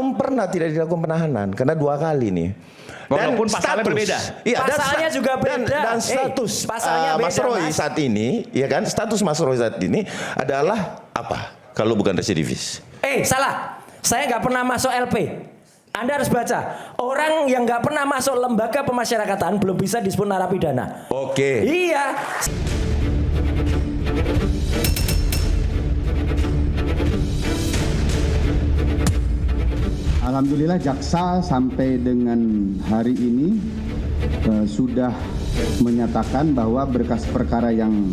belum pernah tidak dilakukan penahanan karena 2 kali nih. Walaupun pasalnya berbeda. Iya, pasalnya juga beda. Dan status pasalnya beda, Mas Roy saat ini, ya kan? Status Mas Roy saat ini adalah apa? Kalau bukan residivis. Salah. Saya nggak pernah masuk LP. Anda harus baca. Orang yang nggak pernah masuk lembaga pemasyarakatan belum bisa disebut narapidana. Oke. Iya. Alhamdulillah jaksa sampai dengan hari ini sudah menyatakan bahwa berkas perkara yang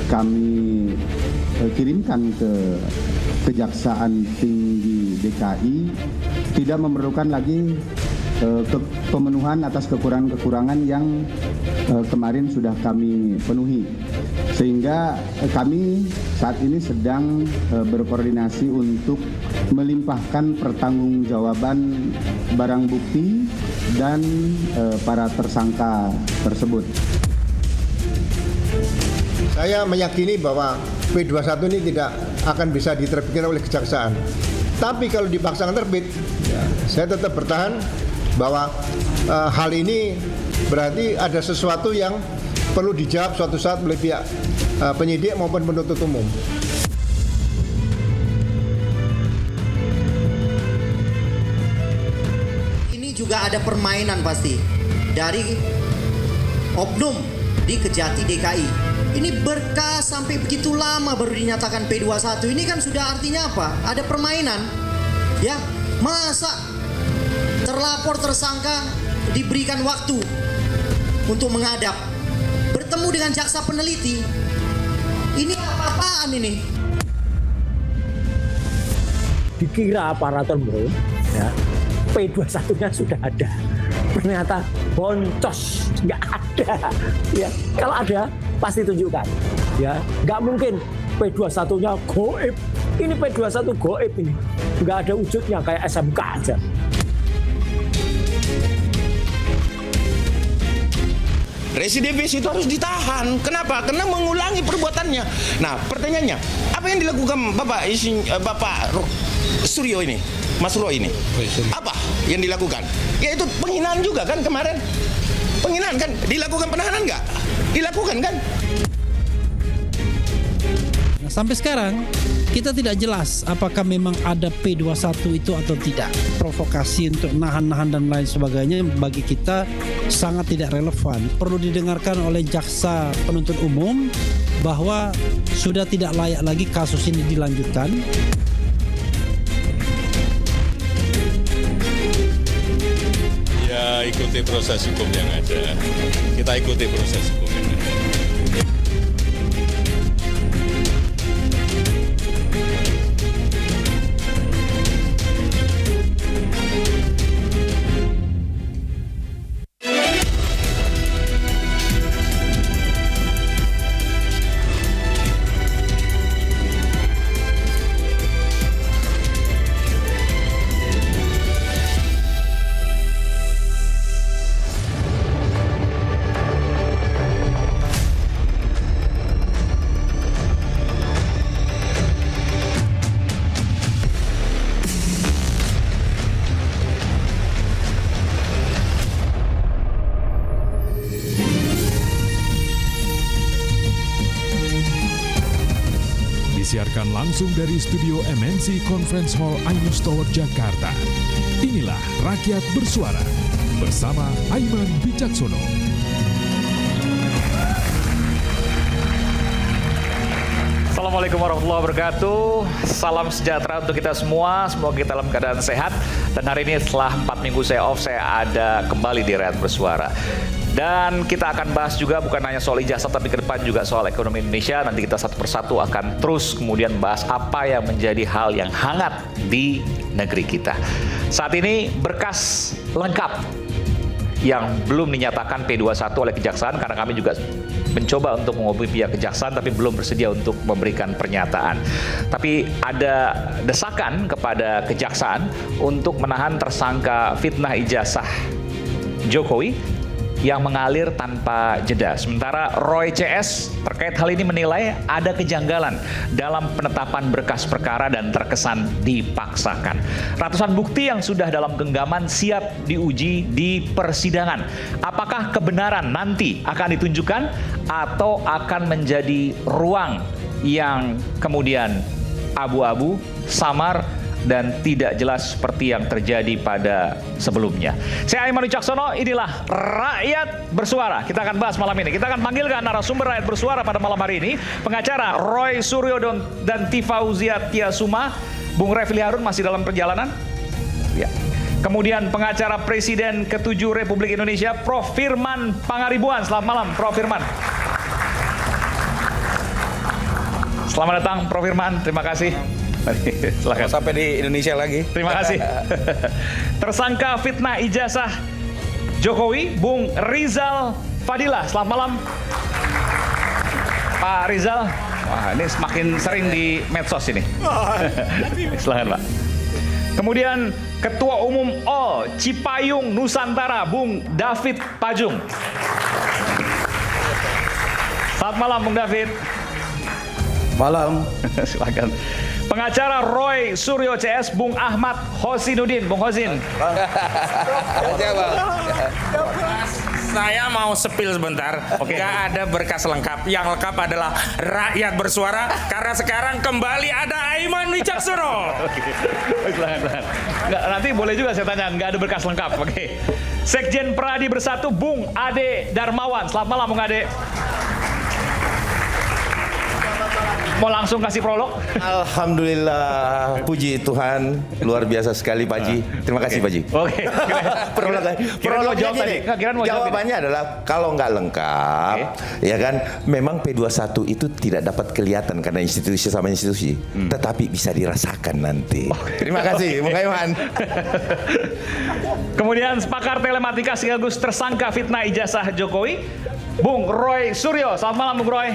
kami kirimkan ke Kejaksaan Tinggi DKI tidak memerlukan lagi pemenuhan atas kekurangan-kekurangan yang kemarin sudah kami penuhi. Sehingga kami saat ini sedang berkoordinasi untuk melimpahkan pertanggungjawaban barang bukti dan para tersangka tersebut. Saya meyakini bahwa P21 ini tidak akan bisa diterbitkan oleh kejaksaan. Tapi kalau dipaksakan terbit, ya, saya tetap bertahan bahwa hal ini berarti ada sesuatu yang perlu dijawab suatu saat oleh pihak penyidik maupun penuntut umum. Ini juga ada permainan pasti dari oknum di Kejati DKI. Ini berkas sampai begitu lama baru dinyatakan P21. Ini kan sudah artinya apa? Ada permainan. Ya, masa terlapor tersangka diberikan waktu untuk menghadap, bertemu dengan jaksa peneliti. Ini apa-apaan ini? Dikira aparatur bro, ya, P21-nya sudah ada. Ternyata boncos, nggak ada. Ya, kalau ada pasti tunjukkan. Ya, nggak mungkin P21-nya goib. Ini P21 goib ini, nggak ada wujudnya kayak SMK aja. Residivis itu harus ditahan. Kenapa? Karena mengulangi perbuatannya. Nah, pertanyaannya, apa yang dilakukan Bapak Suryo ini, Mas Roy ini? Apa yang dilakukan? Ya itu penghinaan juga kan kemarin. Penghinaan kan? Dilakukan penahanan nggak? Dilakukan kan? Nah, sampai sekarang kita tidak jelas apakah memang ada P21 itu atau tidak. Provokasi untuk nahan-nahan dan lain sebagainya bagi kita sangat tidak relevan. Perlu didengarkan oleh jaksa penuntut umum bahwa sudah tidak layak lagi kasus ini dilanjutkan. Ya, ikuti proses hukum yang ada. Kita ikuti proses hukum yang ada. Disiarkan langsung dari studio MNC Conference Hall Ainus Tower, Jakarta. Inilah Rakyat Bersuara bersama Aiman Wicaksono. Assalamualaikum warahmatullahi wabarakatuh. Salam sejahtera untuk kita semua. Semoga kita dalam keadaan sehat. Dan hari ini setelah 4 minggu saya off, saya ada kembali di Rakyat Bersuara. Dan kita akan bahas juga bukan hanya soal ijazah, tapi ke depan juga soal ekonomi Indonesia. Nanti kita satu persatu akan terus kemudian bahas apa yang menjadi hal yang hangat di negeri kita. Saat ini berkas lengkap yang belum dinyatakan P21 oleh Kejaksaan, karena kami juga mencoba untuk menghubungi pihak Kejaksaan tapi belum bersedia untuk memberikan pernyataan. Tapi ada desakan kepada Kejaksaan untuk menahan tersangka fitnah ijazah Jokowi yang mengalir tanpa jeda. Sementara Roy CS terkait hal ini menilai ada kejanggalan dalam penetapan berkas perkara dan terkesan dipaksakan. Ratusan bukti yang sudah dalam genggaman siap diuji di persidangan. Apakah kebenaran nanti akan ditunjukkan atau akan menjadi ruang yang kemudian abu-abu, samar, dan tidak jelas seperti yang terjadi pada sebelumnya. Saya Aiman Wicaksono, inilah Rakyat Bersuara. Kita akan bahas malam ini. Kita akan panggilkan narasumber Rakyat Bersuara pada malam hari ini. Pengacara Roy Suryo dan Tifauzia Tiasuma. Bung Refli Harun masih dalam perjalanan. Ya. Kemudian pengacara Presiden ke-7 Republik Indonesia, Prof. Firman Pangaribuan. Selamat malam, Prof. Firman. Selamat datang, Prof. Firman. Terima kasih. Silakan. Sampai di Indonesia lagi. Terima kasih. Tersangka fitnah ijazah Jokowi, Bung Rizal Fadila. Selamat malam, Pak Rizal. Wah, ini semakin sering di medsos ini. Silakan, Pak. Kemudian Ketua Umum OL Cipayung Nusantara, Bung David Pajung. Selamat malam, Bung David. Malam. Silakan. Pengacara Roy Suryo CS, Bung Ahmad Hosinuddin. Bung Hosin. Saya mau sepil sebentar. Nggak ada berkas lengkap. Yang lengkap adalah Rakyat Bersuara. Karena sekarang kembali ada Aiman Wicaksono. Nggak, nanti boleh juga saya tanya. Nggak ada berkas lengkap. Oke. Sekjen Pradi Bersatu, Bung Ade Darmawan. Selamat malam, Bung Ade. Mau langsung kasih prolog? Alhamdulillah, puji Tuhan, luar biasa sekali Pak Ji. Terima kasih Pak Ji. Oke. Prolognya gini, jawabannya adalah kalau nggak lengkap, ya kan, memang P21 itu tidak dapat kelihatan karena institusi sama institusi, tetapi bisa dirasakan nanti. Terima kasih, Bung Aiman. Kemudian pakar telematika sekaligus tersangka fitnah ijazah Jokowi, Bung Roy Suryo. Selamat malam, Bung Roy.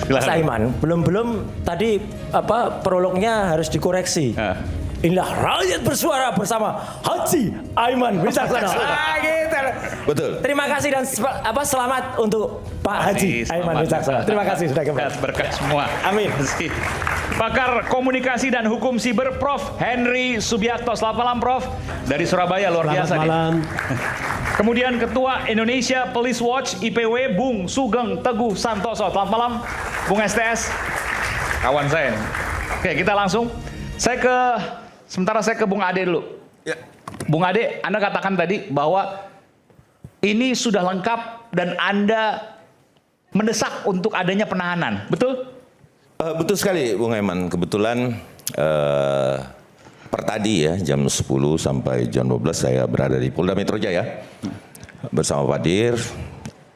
Mas Aiman, belum tadi prolognya harus dikoreksi. Inilah Rakyat Bersuara bersama Haji Aiman Wicaksono. Betul. Terima kasih dan selamat untuk Pak Haji Aiman Wicaksono. Terima kasih sudah kembali. Berkah semua. Amin. Pakar komunikasi dan hukum siber, Prof. Henry Subiakto. Selamat malam, Prof. Dari Surabaya, luar biasa. Selamat malam. Kemudian Ketua Indonesia Police Watch IPW, Bung Sugeng Teguh Santoso. Selamat malam, Bung STS. Kawan saya. Oke, kita langsung. Sementara saya ke Bung Ade dulu. Ya. Bung Ade, Anda katakan tadi bahwa ini sudah lengkap dan Anda mendesak untuk adanya penahanan. Betul? Betul sekali, Bung Aiman. Kebetulan per tadi ya, jam 10 sampai jam 12 saya berada di Polda Metro Jaya bersama Pak Dir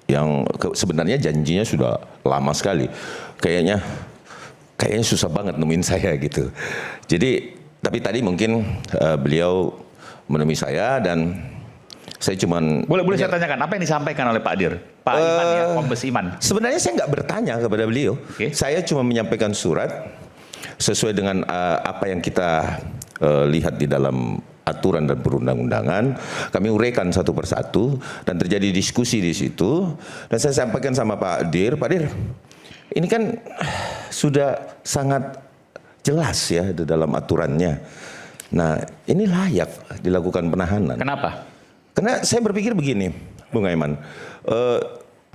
yang sebenarnya janjinya sudah lama sekali. Kayaknya susah banget nemuin saya gitu. Jadi, tapi tadi mungkin beliau menemui saya dan saya cuman... Boleh saya tanyakan, apa yang disampaikan oleh Pak Dir? Pak Iman ya, Kombes Iman. Sebenarnya saya nggak bertanya kepada beliau. Saya cuma menyampaikan surat sesuai dengan apa yang kita lihat di dalam aturan dan perundang-undangan. Kami uraikan satu persatu dan terjadi diskusi di situ. Dan saya sampaikan sama Pak Dir, ini kan sudah sangat jelas ya di dalam aturannya. Nah, ini layak dilakukan penahanan. Kenapa? Karena saya berpikir begini, Bung Aiman,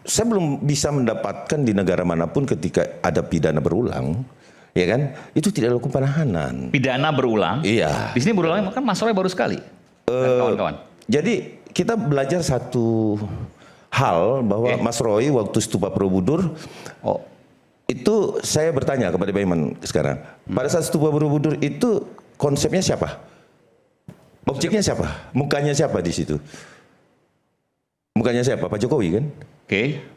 saya belum bisa mendapatkan di negara manapun ketika ada pidana berulang, ya kan, itu tidak dilakukan penahanan. Pidana berulang? Iya. Di sini berulangnya kan Mas Roy baru sekali. Kawan-kawan. Jadi kita belajar satu hal bahwa Mas Roy waktu Stupa Borobudur, itu saya bertanya kepada Pak Iman sekarang, pada saat Stupa Borobudur itu konsepnya siapa? Objeknya siapa? Mukanya siapa di situ? Mukanya siapa? Pak Jokowi kan?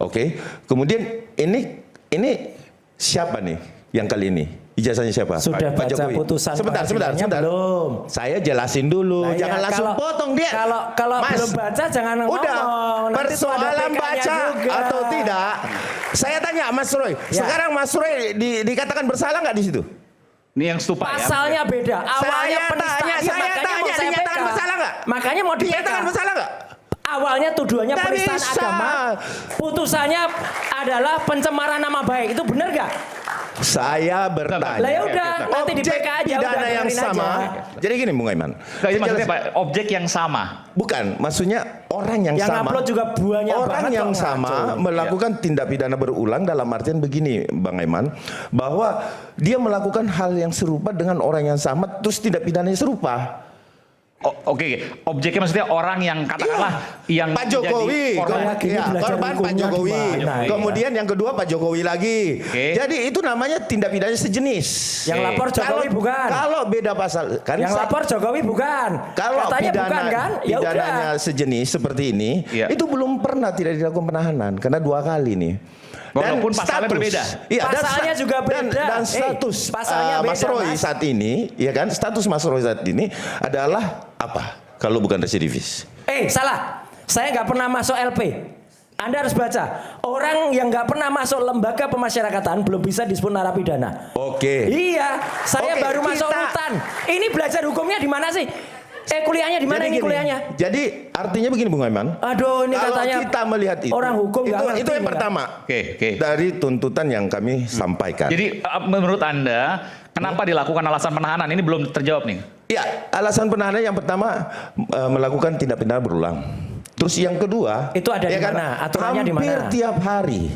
Oke. Kemudian ini siapa nih yang kali ini? Ijazahnya siapa? Sudah Pak baca Jokowi. putusan Sebentar. belum? Saya jelasin dulu. Nah, jangan langsung potong dia. Kalau Mas, belum baca jangan ngomong. Udah. Persoalan baca juga atau tidak? Saya tanya Mas Roy. Sekarang Mas Roy dikatakan bersalah nggak di situ? Ini yang Stupa pasalnya beda. Awalnya saya tanya masalah nggak? Makanya mau di-PK. Dinyatakan masalah nggak? Awalnya tuduhannya Nggak penistaan bisa. agama, putusannya adalah pencemaran nama baik. Itu benar gak? Saya bertanya. Lah ya udah, nanti di Objek PK aja, pidana udah yang dengerin sama. aja. Jadi gini Bung Aiman. Nggak, ini maksudnya Pak, objek yang sama. Bukan, maksudnya orang yang Yang sama. upload juga banyak Orang banget yang kok, sama ngaco. melakukan tindak pidana berulang dalam artian begini Bang Aiman, bahwa dia melakukan hal yang serupa dengan orang yang sama terus tindak pidananya serupa. Oke, objeknya maksudnya orang yang katakanlah yang Pak Jokowi, menjadi korban. korban Pak Jokowi. gimana? Kemudian yang kedua Pak Jokowi lagi. Oke. Jadi itu namanya tindak pidana sejenis. Yang lapor Jokowi bukan. Kalau beda pasal kan Yang lapor Jokowi bukan. kalau Katanya pidana, bukan kan? Ya pidananya udah. sejenis seperti ini, Iya. itu belum pernah tidak dilakukan penahanan karena 2 kali nih. Walaupun pasalnya berbeda. Iya, Pasalnya juga beda. Dan status pasalnya Mas beda, Roy Mas. saat ini, ya kan? Status Mas Roy saat ini adalah apa? Kalau bukan residivis. Salah. Saya nggak pernah masuk LP. Anda harus baca. Orang yang nggak pernah masuk lembaga pemasyarakatan belum bisa disebut narapidana. Oke. Iya, saya Oke, baru masuk kita- rutan. Ini belajar hukumnya di mana sih? Kuliahnya di mana Jadi ini gini, kuliahnya? Jadi artinya begini Bung Aiman. Aduh, ini Kalau katanya kita melihat itu, orang hukum nggak ngerti itu yang ini, pertama. Oke. Dari tuntutan yang kami sampaikan. Jadi menurut Anda kenapa dilakukan alasan penahanan ini belum terjawab nih? Ya, alasan penahanan yang pertama melakukan tindak pidana berulang. Terus yang kedua, Itu ada di ya kan, mana? Aturannya di hampir mana? tiap hari,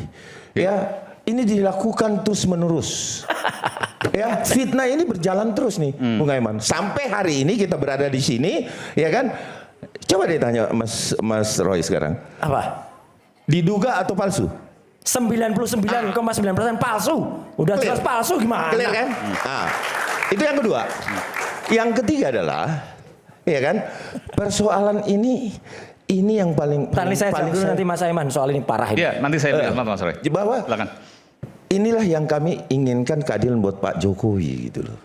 ya ini dilakukan terus menerus. Ya, fitnah ini berjalan terus nih, Bung Aiman. Sampai hari ini kita berada di sini, ya kan? Coba deh tanya Mas Roy sekarang. Apa? Diduga atau palsu? 99,9% palsu. Udah Clear. jelas palsu gimana? Clear kan? Nah, itu yang kedua. Yang ketiga adalah, ya kan, persoalan ini yang paling Tadi saya jawab paling dulu nanti Mas Aiman soal ini parah ini. Iya, nanti saya bilang Mas Roy. bahwa Silakan. inilah yang kami inginkan keadilan buat Pak Jokowi gitu loh.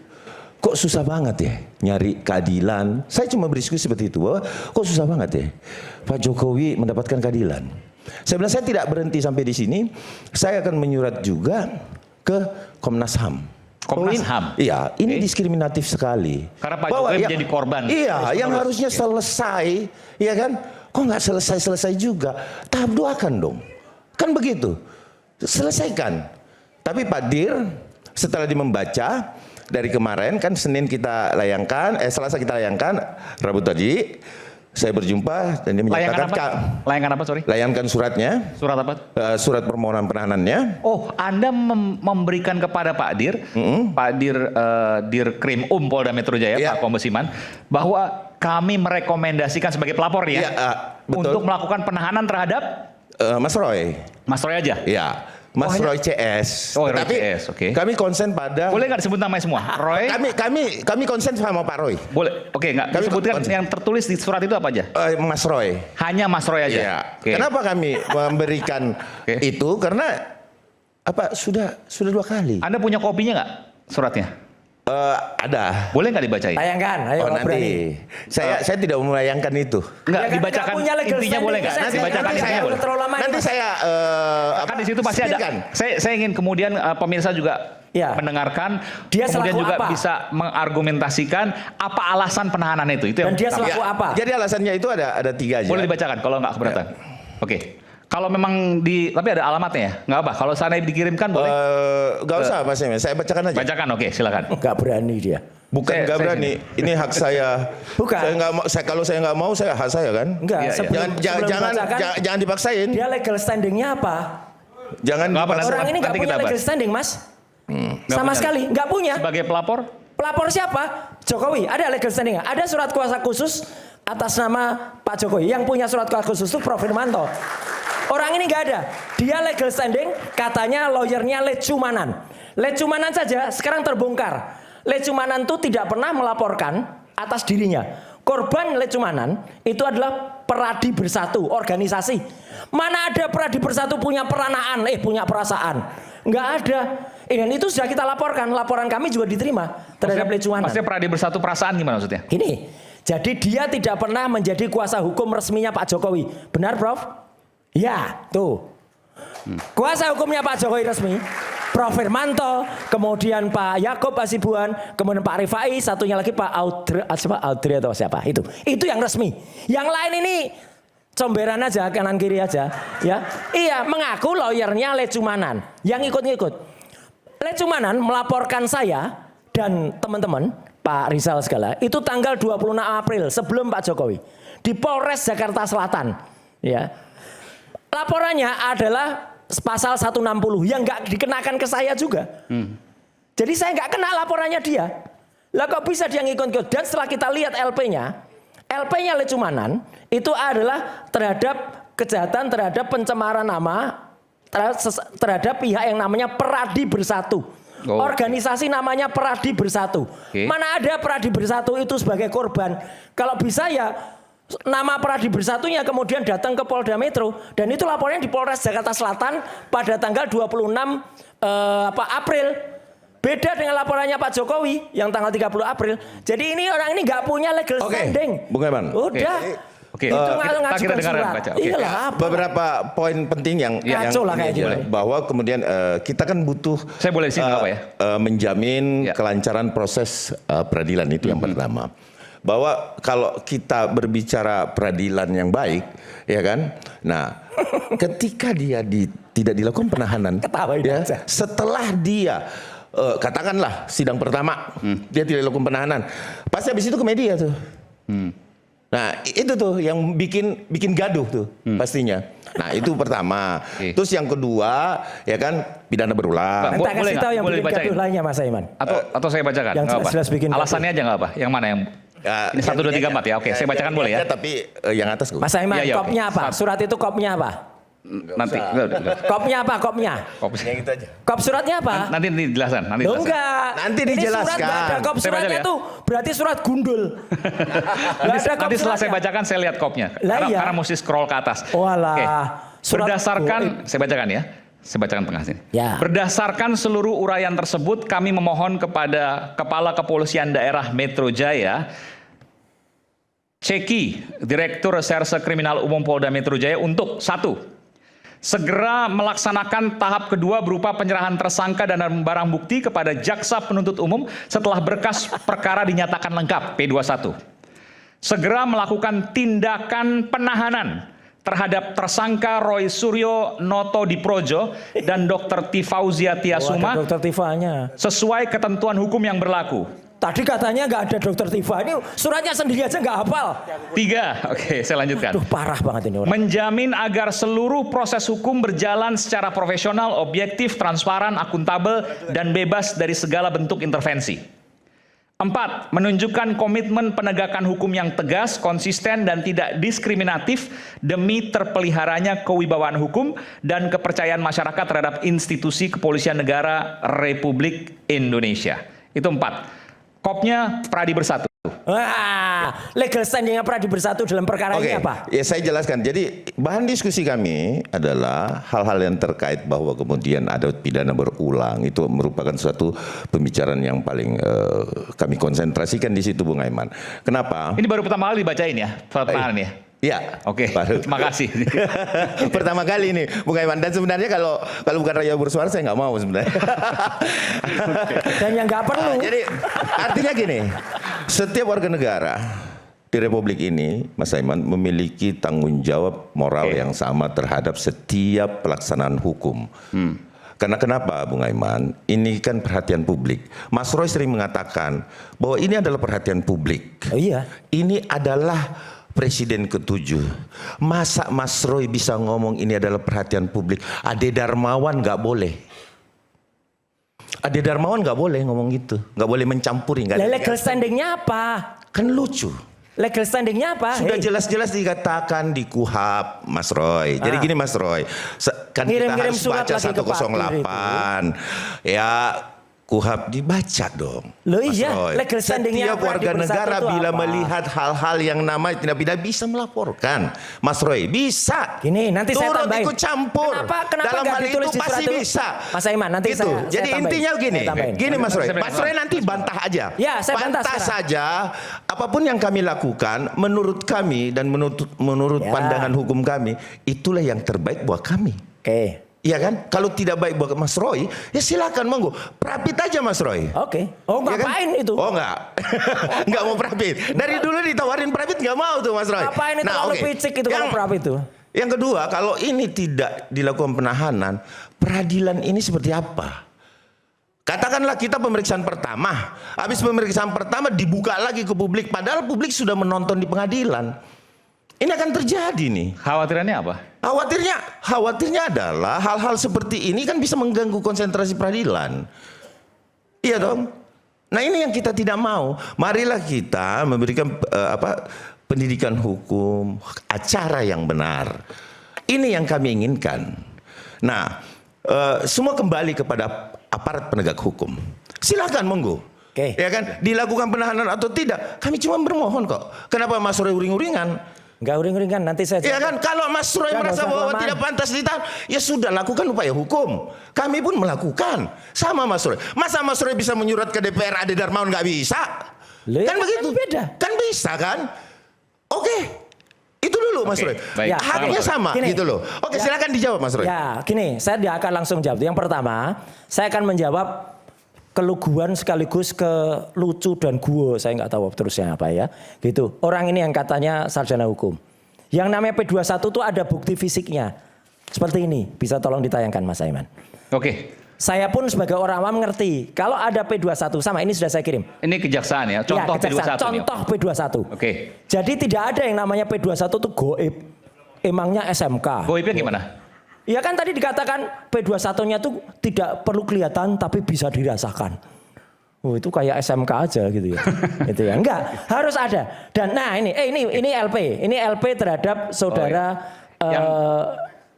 Kok susah banget ya nyari keadilan? Saya cuma berdiskusi seperti itu bahwa kok susah banget ya Pak Jokowi mendapatkan keadilan. Saya bilang saya tidak berhenti sampai di sini. Saya akan menyurat juga ke Komnas HAM. Komnas HAM? Iya, ini diskriminatif sekali. Karena Pak Jokowi menjadi korban. Iya, yang harusnya selesai, ya kan? Kok nggak selesai juga? Tahap doakan dong. Kan begitu. Selesaikan. Tapi Pak Dir setelah membaca dari kemarin kan Senin kita layangkan, Selasa kita layangkan, Rabu tadi saya berjumpa dan dia menyatakan Layankan apa, sorry? Layangkan suratnya. Surat apa? Surat permohonan penahanannya. Oh, Anda memberikan kepada Pak Dir, Pak Dir Dirkrim Polda Metro Jaya, Pak Kombesiman, bahwa kami merekomendasikan sebagai pelapor ya, betul. untuk melakukan penahanan terhadap Mas Roy. Mas Roy aja. Ya, Mas Roy CS. Oh, Roy Tapi CS, oke. kami konsen pada. Boleh nggak disebut namanya semua? Roy. Kami konsen sama Pak Roy. Boleh. Oke, nggak Kami disebutkan konsen. yang tertulis di surat itu apa aja? Mas Roy. Hanya Mas Roy aja. Iya. Oke. Kenapa kami memberikan itu? Karena apa? Sudah 2 kali. Anda punya kopinya nggak suratnya? Ada. Boleh nggak dibacain? Tayangkan, ayo kalau berani. Saya tidak melayangkan itu. Nggak Ya kan dibacakan nggak punya legal intinya boleh nggak? standing. Nanti dibacakan Nanti intinya saya boleh. terlalu lama Nanti ini. saya Kan di situ pasti ada. speedkan. Saya ingin kemudian pemirsa juga mendengarkan, Dia kemudian selaku juga apa? bisa mengargumentasikan apa alasan penahanan itu. Itu yang Dan dia pertama. selaku apa? Jadi alasannya itu ada 3 aja. Boleh dibacakan kalau nggak keberatan. Oke. Kalau memang tapi ada alamatnya ya? Nggak apa. Kalau sana dikirimkan boleh. Gak usah Mas Emil, saya bacakan aja. Bacakan, oke, silakan. Nggak berani dia. Bukan Saya nggak berani, ini hak saya. Bukan. Saya nggak mau. Kalau saya nggak mau, saya hak saya kan. Enggak, Iya, iya. sebelum dibacakan, Jangan dipaksain. dia legal standingnya apa? Jangan. Nggak apa, dipaksain. Orang ini nggak nanti punya kita bahas. legal standing, Mas. Nggak Sama punya. sekali, nggak punya. Sebagai pelapor? Pelapor siapa? Jokowi. Ada legal standing nggak? Ada surat kuasa khusus atas nama Pak Jokowi. Yang punya surat kuasa khusus itu Prof. Firmanto. Orang ini nggak ada. Dia legal standing, katanya lawyernya Lecumanan. Lecumanan saja sekarang terbongkar. Lecumanan itu tidak pernah melaporkan atas dirinya. Korban Lecumanan itu adalah Peradi Bersatu, organisasi. Mana ada Peradi Bersatu punya peranaan, punya perasaan. Nggak ada. Dan itu sudah kita laporkan. Laporan kami juga diterima terhadap Lecumanan. Maksudnya Peradi Bersatu perasaan gimana maksudnya? Ini, jadi dia tidak pernah menjadi kuasa hukum resminya Pak Jokowi. Benar, Prof? Ya, tuh. Kuasa hukumnya Pak Jokowi resmi Prof Firmanto, kemudian Pak Yaakob Hasibuan, kemudian Pak Rifai, satunya lagi Pak Audrey atau siapa itu yang resmi. Yang lain ini comberan aja, kanan kiri aja, ya. Iya, mengaku lawyernya Lecumanan yang ikut-ikut. Lecumanan melaporkan saya dan teman-teman Pak Rizal segala itu tanggal 26 April sebelum Pak Jokowi di Polres Jakarta Selatan, ya. Laporannya adalah pasal 160 yang nggak dikenakan ke saya juga. Jadi saya nggak kena laporannya dia. Lah kok bisa dia ngikut-ngikut? Dan setelah kita lihat LP-nya Lecumanan itu adalah terhadap kejahatan terhadap pencemaran nama terhadap pihak yang namanya Peradi Bersatu. Organisasi namanya Peradi Bersatu. Mana ada Peradi Bersatu itu sebagai korban? Kalau bisa ya nama Peradi Bersatunya kemudian datang ke Polda Metro dan itu laporannya di Polres Jakarta Selatan pada tanggal 26 April. Beda dengan laporannya Pak Jokowi yang tanggal 30 April. Jadi ini orang ini nggak punya legal standing. Bung Aiman. Udah. Oke. Kita dengarkan baca. Iyalah. Beberapa poin penting yang bahwa kemudian kita kan butuh. Saya boleh sini apa ya? Menjamin kelancaran proses peradilan itu yang pertama. Bahwa kalau kita berbicara peradilan yang baik, ya kan? Nah, ketika dia tidak dilakukan penahanan, ya, setelah dia katakanlah sidang pertama, dia tidak dilakukan penahanan, pasti habis itu ke media tuh. Nah, itu tuh yang bikin gaduh tuh pastinya. Nah, itu pertama. Terus yang kedua, ya kan, pidana berulang. Kita kasih tahu yang bikin gaduh lainnya, Mas Aiman. Atau saya bacakan. Yang jelas bikin alasannya aja nggak apa? Yang mana yang ini 1, 2, 3, 4 ya. Oke, saya bacakan boleh ya. Tapi yang atas Mas Aiman, kopnya apa? Surat itu kopnya apa? Nanti. Kopnya apa? Kopnya? Yang itu aja. Kop suratnya apa? Nanti dijelaskan. Enggak. Nanti dijelaskan. Ini surat ada kop suratnya tuh berarti surat gundul. Nanti setelah saya bacakan saya lihat kopnya. Karena mesti scroll ke atas. Walah. Berdasarkan, saya bacakan ya. Saya bacakan tengah sini. Ya. Berdasarkan seluruh uraian tersebut, kami memohon kepada Kepala Kepolisian Daerah Metro Jaya, Ceki, Direktur Reserse Kriminal Umum Polda Metro Jaya untuk 1. Segera melaksanakan tahap kedua berupa penyerahan tersangka dan barang bukti kepada Jaksa Penuntut Umum setelah berkas perkara dinyatakan lengkap P21. Segera melakukan tindakan penahanan terhadap tersangka Roy Suryo Noto Diprojo dan Dr. Tifauzia Tiasuma sesuai ketentuan hukum yang berlaku. Tadi katanya nggak ada Dokter Tifa, ini suratnya sendiri aja nggak hafal. 3, oke saya lanjutkan. Aduh parah banget ini orang. Menjamin agar seluruh proses hukum berjalan secara profesional, objektif, transparan, akuntabel, dan bebas dari segala bentuk intervensi. 4, menunjukkan komitmen penegakan hukum yang tegas, konsisten, dan tidak diskriminatif demi terpeliharanya kewibawaan hukum dan kepercayaan masyarakat terhadap institusi kepolisian negara Republik Indonesia. Itu 4. Kopnya Peradi Bersatu. Wah, legal standingnya Peradi Bersatu dalam perkara ini apa? Ya saya jelaskan. Jadi bahan diskusi kami adalah hal-hal yang terkait bahwa kemudian ada pidana berulang. Itu merupakan suatu pembicaraan yang paling kami konsentrasikan di situ, Bung Aiman. Kenapa? Ini baru pertama kali dibacain ya, penahanan ya? Iya. Oke, terima kasih. Pertama kali ini, Bung Aiman. Dan sebenarnya kalau bukan rakyat bersuara, saya nggak mau sebenarnya. Dan yang nggak perlu. Jadi artinya gini, setiap warga negara di Republik ini, Mas Aiman, memiliki tanggung jawab moral yang sama terhadap setiap pelaksanaan hukum. Karena kenapa, Bung Aiman? Ini kan perhatian publik. Mas Roy sering mengatakan bahwa ini adalah perhatian publik. Oh iya. Ini adalah Presiden ke-7. Masa Mas Roy bisa ngomong ini adalah perhatian publik? Ade Darmawan nggak boleh. Ade Darmawan nggak boleh ngomong gitu. Nggak boleh mencampuri. Legal standingnya apa? Kan lucu. Legal standingnya apa? Sudah jelas-jelas dikatakan di KUHAP, Mas Roy. Jadi gini Mas Roy. Kan kita harus baca 108. Ya, KUHAP dibaca dong. Loh iya, legal standingnya setiap warga negara bila melihat hal-hal yang namanya tidak bisa melaporkan. Mas Roy, bisa. Gini, nanti saya tambahin. Ikut campur. Kenapa dalam hal itu pasti bisa. Mas Aiman, nanti gitu. Jadi intinya gini Mas Roy. Mas Roy nanti bantah aja. Ya, saya bantah saja. Apapun yang kami lakukan, menurut kami dan menurut pandangan hukum kami, itulah yang terbaik buat kami. Oke. Iya kan? Kalau tidak baik buat Mas Roy, ya silakan monggo. Prapit aja Mas Roy. Oke. Oh, Ya kan? ngapain itu? Oh enggak. Enggak mau prapit. Dari dulu ditawarin prapit enggak mau tuh Mas Roy. Ngapain itu terlalu picik itu kalau prapit itu? Yang kedua, kalau ini tidak dilakukan penahanan, peradilan ini seperti apa? Katakanlah kita pemeriksaan pertama, habis pemeriksaan pertama dibuka lagi ke publik, padahal publik sudah menonton di pengadilan. Ini akan terjadi nih. Khawatirannya apa? Khawatirnya adalah hal-hal seperti ini kan bisa mengganggu konsentrasi peradilan. Iya dong. Nah ini yang kita tidak mau. Marilah kita memberikan pendidikan hukum, acara yang benar. Ini yang kami inginkan. Nah, semua kembali kepada aparat penegak hukum. Silakan monggo. Ya kan, dilakukan penahanan atau tidak, kami cuma bermohon kok. Kenapa Mas Roy uring-uringan? Enggak uring-uringan, nanti saya... Ya kan, kalau Mas Roy merasa bahwa tidak pantas ditahan, ya sudah lakukan upaya hukum. Kami pun melakukan. Sama Mas Roy. Masa Mas Roy bisa menyurat ke DPR Ade Darmawan nggak bisa? Kan begitu? Kan bisa kan? Oke. Itu dulu Mas Roy. Ya, haknya sama gini, gitu loh. Oke, silakan dijawab Mas Roy. Ya, gini, saya akan langsung jawab. Yang pertama, saya akan menjawab keluguan sekaligus ke lucu dan guo, saya nggak tahu terusnya apa ya, gitu. Orang ini yang katanya sarjana hukum. Yang namanya P21 itu ada bukti fisiknya. Seperti ini, bisa tolong ditayangkan Mas Aiman. Oke. Saya pun sebagai orang awam ngerti, kalau ada P21 sama, ini sudah saya kirim. Ini kejaksaan ya, contoh kejaksaan, P21. Contoh P21. Oke. Jadi tidak ada yang namanya P21 itu goib. Emangnya SMK. Goibnya gimana? Ya kan tadi dikatakan P21-nya tuh tidak perlu kelihatan tapi bisa dirasakan. Oh, itu kayak SMK aja gitu ya. Itu ya. Enggak, harus ada. Dan nah ini LP. Ini LP terhadap saudara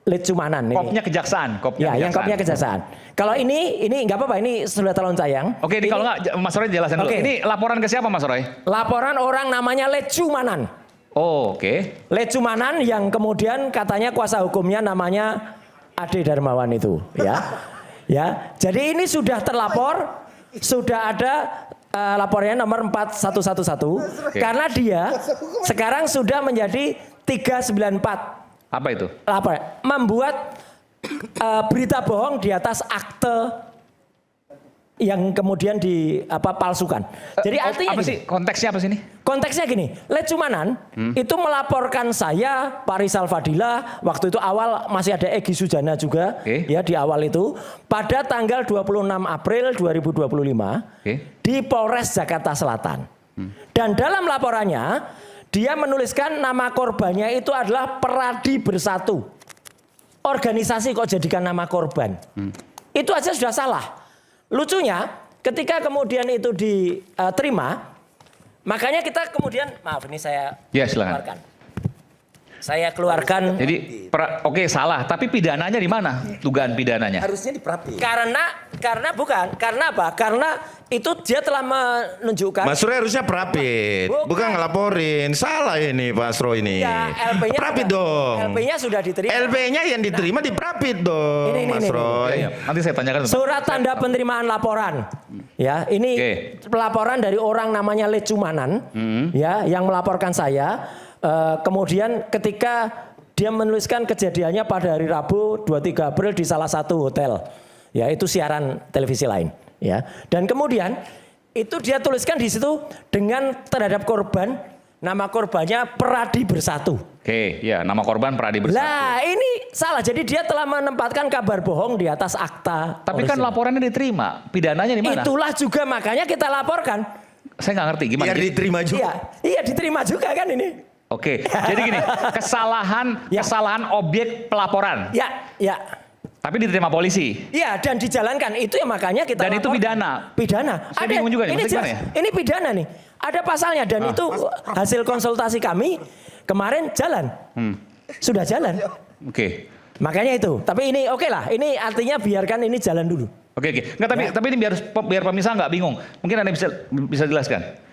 Lecumanan. Kopnya kejaksaan, yang kopnya kejaksaan. Kalau ini enggak apa-apa, ini sudah tolong tayang. Oke, ini kalau enggak Mas Roy jelasin dulu. Ini laporan ke siapa Mas Roy? Laporan orang namanya Lecumanan. Oh, oke. Lecumanan yang kemudian katanya kuasa hukumnya namanya Ade Darmawan itu, ya. Ya. Jadi ini sudah terlapor, sudah ada laporannya nomor 4111 karena dia sekarang sudah menjadi 394. Apa itu? Lapor membuat berita bohong di atas akte yang kemudian dipalsukan. Jadi artinya apa sih konteksnya apa sih ini? Konteksnya gini, Lecumanan itu melaporkan saya, Pak Rizal Fadila, waktu itu awal masih ada Egy Sujana juga, ya di awal itu, pada tanggal 26 April 2025 di Polres Jakarta Selatan. Dan dalam laporannya, dia menuliskan nama korbannya itu adalah Peradi Bersatu. Organisasi kok jadikan nama korban? Itu aja sudah salah. Lucunya, ketika kemudian itu diterima, makanya kita kemudian, maaf ini saya keluarkan. Saya keluarkan. Jadi, oke salah, tapi pidananya di mana? Dugaan pidananya? Harusnya di Prapit. Karena bukan, karena apa? Karena itu dia telah menunjukkan. Mas Roy harusnya Prapit, bukan ngelaporin. Salah ini Mas Roy ini. Ya, LP-nya Prapit dong. LP-nya sudah diterima. LP-nya yang diterima di Prapit dong, Mas Roy. Nanti saya tanyakan. Surat tanda penerimaan laporan. Ya, ini pelaporan dari orang namanya Lecumanan, ya, yang melaporkan saya. Kemudian ketika dia menuliskan kejadiannya pada hari Rabu 23 April di salah satu hotel, ya itu siaran televisi lain, ya. Dan kemudian itu dia tuliskan di situ dengan terhadap korban, nama korbannya Peradi Bersatu. Oke, ya nama korban Peradi Bersatu. Nah ini salah, jadi dia telah menempatkan kabar bohong di atas akta. Tapi kan laporannya diterima, pidananya di mana? Itulah juga makanya kita laporkan. Saya nggak ngerti gimana. Biar diterima juga. Iya diterima juga kan ini. Oke, jadi gini, kesalahan objek pelaporan. Ya. Tapi diterima polisi. Iya, dan dijalankan. Itu yang makanya kita dan laporkan. itu pidana. Pidana. Saya bingung juga nih, ini gimana ya? Ini pidana nih. Ada pasalnya dan itu hasil konsultasi kami kemarin jalan. Sudah jalan. Oke. Makanya itu. Tapi ini oke lah. Ini artinya biarkan ini jalan dulu. Oke. Nggak, tapi ini biar pemirsa nggak bingung. Mungkin Anda bisa jelaskan.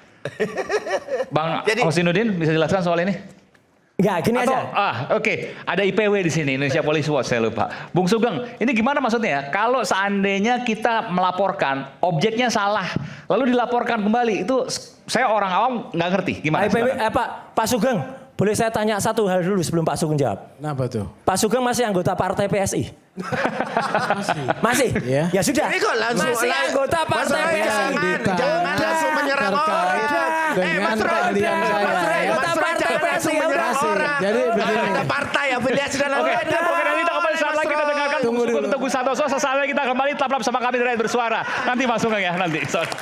Bang Hosinuddin bisa jelaskan soal ini? Enggak, gini aja. Oke. Ada IPW di sini, Indonesia Police Watch, saya lupa. Bung Sugeng, ini gimana maksudnya ya? Kalau seandainya kita melaporkan, objeknya salah, lalu dilaporkan kembali, itu saya orang awam nggak ngerti. Gimana? IPW, Pak Sugeng, Boleh saya tanya satu hal dulu sebelum Pak Sugeng jawab? Kenapa tuh? Pak Sugeng masih anggota partai PSI? Masih? Ya. Ya sudah. Ini kok langsung masih anggota partai PSI. Jangan langsung menyerang orang. Dengan keahlian saya. Anggota partai PSI. Jadi begini. Ada partai afiliasi dalam Oke, nanti kita kembali saat lagi kita dengarkan Sugeng Teguh Santoso. Sesaat lagi kita kembali tetaplah bersama kami di Rakyat Bersuara. Nanti Mas Sugeng ya, nanti. Sorry.